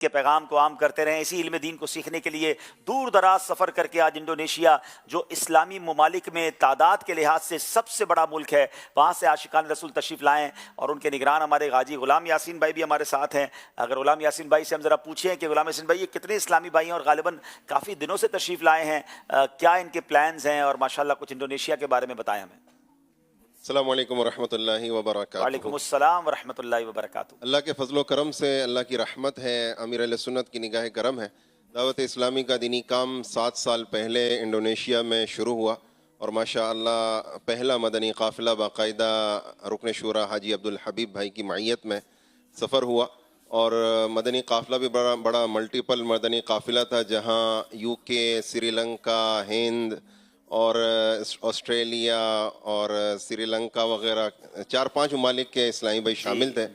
کے پیغام کو عام کرتے رہیں. اسی علم دین کو سیکھنے کے لیے دور دراز سفر کر کے آج انڈونیشیا جو اسلامی ممالک میں تعداد کے لحاظ سے سب سے بڑا ملک ہے, وہاں سے عاشقان رسول تشریف لائیں, اور ان کے نگران ہمارے غازی غلام یاسین بھائی بھی ہمارے ساتھ ہیں. اگر غلام یاسین بھائی سے ہم ذرا پوچھیں کہ غلام یاسین بھائی یہ کتنے اسلامی بھائی ہیں اور غالباً کافی دنوں سے تشریف لائے ہیں, کیا ان کے پلانز ہیں, اور ماشاءاللہ کچھ انڈونیشیا کے بارے میں بتائیں ہمیں. السلام علیکم ورحمۃ اللہ وبرکاتہ. وعلیکم السلام ورحمۃ اللہ وبرکاتہ. اللہ کے فضل و کرم سے, اللہ کی رحمت ہے, امیر اہل سنت کی نگاہ کرم ہے. دعوت اسلامی کا دینی کام 7 سال پہلے انڈونیشیا میں شروع ہوا, اور ماشاءاللہ پہلا مدنی قافلہ باقاعدہ رکن شورا حاجی عبدالحبیب بھائی کی معیت میں سفر ہوا, اور مدنی قافلہ بھی بڑا ملٹیپل مدنی قافلہ تھا, جہاں یو کے, سری لنکا, ہند اور آسٹریلیا اور سری لنکا وغیرہ 4-5 ممالک کے اسلامی بھائی شامل تھے.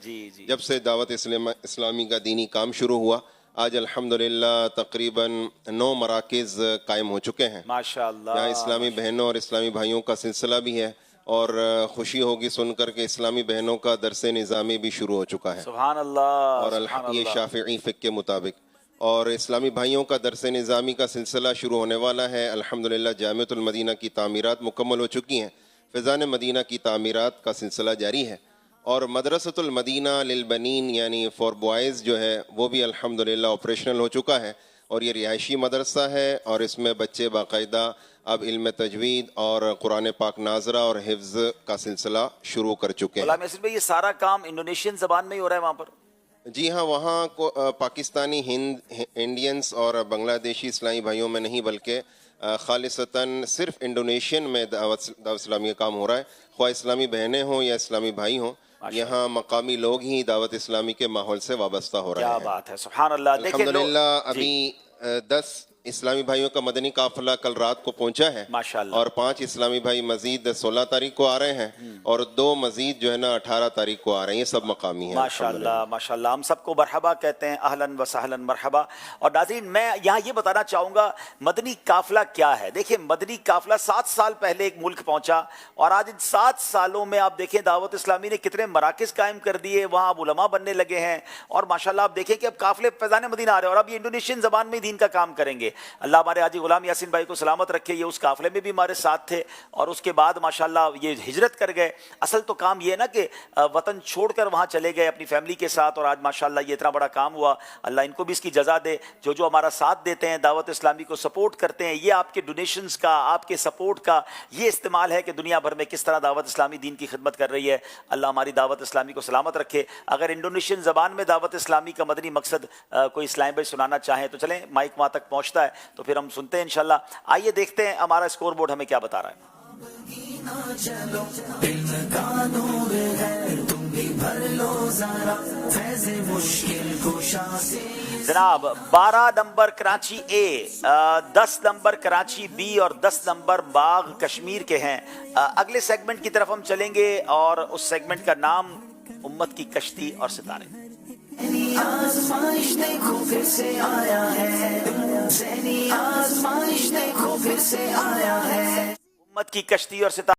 جب سے دعوت اسلامی کا دینی کام شروع ہوا, آج الحمدللہ تقریباً 9 مراکز قائم ہو چکے ہیں ماشاءاللہ, یہاں اسلامی بہنوں اور اسلامی بھائیوں کا سلسلہ بھی ہے, اور خوشی ہوگی سن کر کے اسلامی بہنوں کا درس نظامی بھی شروع ہو چکا ہے. سبحان اللہ, اور یہ شافعی فقہ کے مطابق, اور اسلامی بھائیوں کا درس نظامی کا سلسلہ شروع ہونے والا ہے. الحمدللہ جامعۃ المدینہ کی تعمیرات مکمل ہو چکی ہیں, فیضان مدینہ کی تعمیرات کا سلسلہ جاری ہے, اور مدرسۃ المدینہ للبنین یعنی فار بوائز جو ہے وہ بھی الحمدللہ آپریشنل ہو چکا ہے, اور یہ رہائشی مدرسہ ہے, اور اس میں بچے باقاعدہ اب علم تجوید اور قرآن پاک ناظرہ اور حفظ کا سلسلہ شروع کر چکے ہیں. غلام یاسین بھائی یہ سارا کام انڈونیشین زبان میں ہی ہو رہا ہے وہاں پر؟ جی ہاں, وہاں پاکستانی, انڈینس اور بنگلہ دیشی اسلامی بھائیوں میں نہیں, بلکہ خالصتاً صرف انڈونیشین میں دعوت اسلامی کا کام ہو رہا ہے. خواہ اسلامی بہنیں ہوں یا اسلامی بھائی ہوں, یہاں مقامی لوگ ہی دعوت اسلامی کے ماحول سے وابستہ ہو رہے ہیں. کیا بات ہے, سبحان اللہ. الحمدللہ ابھی 10 اسلامی بھائیوں کا مدنی قافلہ کل رات کو پہنچا ہے, ماشاءاللہ, اور 5 اسلامی بھائی مزید 16 تاریخ کو آ رہے ہیں, اور 2 مزید جو ہے نا 18 تاریخ کو آ رہے ہیں. یہ سب مقامی ہیں. ماشاءاللہ ماشاءاللہ, ہم سب کو مرحبا کہتے ہیں, اہلاً و سہلاً مرحبا. اور ناظرین میں یہاں یہ بتانا چاہوں گا مدنی قافلہ کیا ہے. دیکھیں مدنی قافلہ 7 سال پہلے ایک ملک پہنچا, اور آج ان 7 سالوں میں آپ دیکھیں دعوت اسلامی نے کتنے مراکز قائم کر دیے, وہاں اب علماء بننے لگے ہیں, اور ماشاءاللہ آپ دیکھیں کہ اب قافلے فیضان مدینہ آ رہے ہیں, اور اب یہ انڈونیشین زبان میں دین کا کام کریں گے. اللہ ہمارے حاجی غلام یاسین بھائی کو سلامت رکھے, یہ اس قافلے میں بھی ہمارے ساتھ تھے, اور اس کے بعد ماشاءاللہ یہ ہجرت کر گئے. اصل تو کام یہ ہے نا کہ وطن چھوڑ کر وہاں چلے گئے اپنی فیملی کے ساتھ, اور آج ماشاءاللہ یہ اتنا بڑا کام ہوا. اللہ ان کو بھی اس کی جزا دے, جو ہمارا ساتھ دیتے ہیں, دعوت اسلامی کو سپورٹ کرتے ہیں. یہ آپ کے ڈونیشنز کا, آپ کے سپورٹ کا یہ استعمال ہے کہ دنیا بھر میں کس طرح دعوت اسلامی دین کی خدمت کر رہی ہے. اللہ ہماری دعوت اسلامی کو سلامت رکھے. اگر انڈونیشین زبان میں دعوت اسلامی کا مدنی مقصد کوئی اسلام بھائی سنانا چاہیں تو چلیں, مائک وہاں تک پہنچتا ہے تو پھر ہم سنتے ہیں انشاءاللہ. آئیے دیکھتے ہیں ہمارا اسکور بورڈ ہمیں کیا بتا رہا ہے. جناب 12 number Karachi A, 10 number Karachi B, اور 10 نمبر باغ کشمیر کے ہیں. اگلے سیگمنٹ کی طرف ہم چلیں گے, اور اس سیگمنٹ کا نام امت کی کشتی اور ستارے. آزمائش دیکھو پھر سے آیا ہے, آزمائش دیکھو پھر سے آیا ہے. امت کی کشتی اور ستارے.